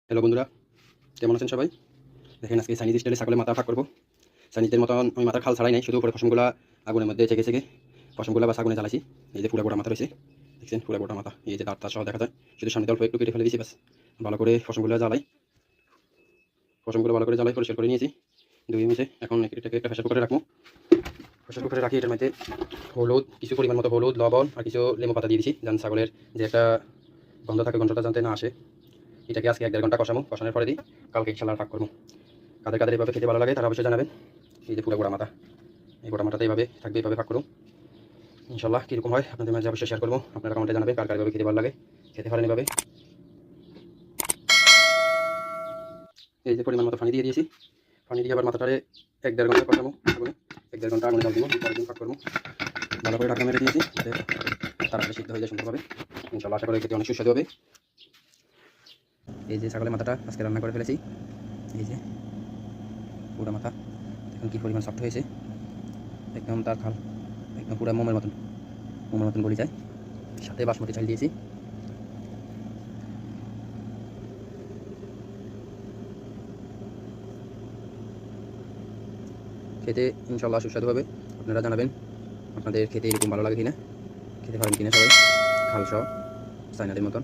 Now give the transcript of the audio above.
Hello বন্ধুরা, কেমন আছেন সবাই? দেখেন আজকে চাইনিজ স্টাইলে ছাগলের মাথা ফাঁক করবো। চাইনিজদের মতন আমি মাথার খাল ছাড়াই নাই, শুধু উপরে পশমগুলা আগুনের মধ্যে চেকে চেকে পশমগুলা বা আগুনে জ্বালাইছি। এই যে পুরা গোটা মাথা রয়েছে, দেখছেন পুরা গোটা মাথা, এই যে দাঁত সহ দেখা যায়। শুধু সামনে অল্প একটু কেটে ফেলে দিয়েছি, বাস ভালো করে পশমগুলো জ্বালাই। পশমগুলো ভালো করে জ্বালাই পরিষ্কার করে নিয়েছি, ধুয়ে মুছে। এখন এটাকে একটা প্রেসার কুকারে রাখবো। প্রেসার কুকারে রাখি এটার মধ্যে হলুদ, কিছু পরিমাণ মতো হলুদ, লবণ আর কিছু লেবু পাতা দিয়ে দিছি, যেন ছাগলের যে একটা গন্ধ থাকে গন্ধটা জানতে না আসে। এটাকে আজকে 1-1.5 ঘন্টা কষাবো, কষানোর পরে দিই কালকে ইনশাআল্লাহ ফাঁক করবো। কাদের কাদের এভাবে খেতে ভালো লাগে তারা অবশ্যই জানাবেন। এই যে পুরো গোড়া মাথা, এই গোড়া মাথাটা এইভাবে থাকবে, এইভাবে ফাঁক করুন ইনশাল্লাহ। কীরকম হয় আপনাদের মাঝে অবশ্যই শেয়ার করবো। আপনারা কমেন্টে জানাবেন কার কার এভাবে খেতে ভালো লাগে, খেতে পারেন এভাবে। এই যে পরিমাণ মতো পানি দিয়ে দিয়েছি, পানি দিয়ে আবার মাথাটারে 1-1.5 ঘন্টা কষাবো আগুনে। 1-1.5 ঘন্টা আগুনে জল দিব, পরের দিন ফাঁক করবো। ভালো করে ঢাকা মেরে দিয়েছি যাতে তাড়াতাড়ি সিদ্ধ হয়ে যায় সুন্দরভাবে। ইনশাল্লাহ আশা করি খেতে অনেক সুস্বাদু হবে। এই যে ছাগলের মাথাটা আজকে রান্না করে ফেলেছি, এই যে পুরো মাথা দেখুন কী পরিমাণ শক্ত হয়েছে, একদম তার খাল একদম পুরো মোমের মতন গলি যায়। সাথে বাসমতি চাল দিয়েছি। খেতে ইনশাল্লাহ সুস্বাদু হবে। আপনারা জানাবেন আপনাদের খেতে এরকম ভালো লাগে কিনা, খেতে পারেন কিনা সবাই খাল সহ চাইনাদের মতন।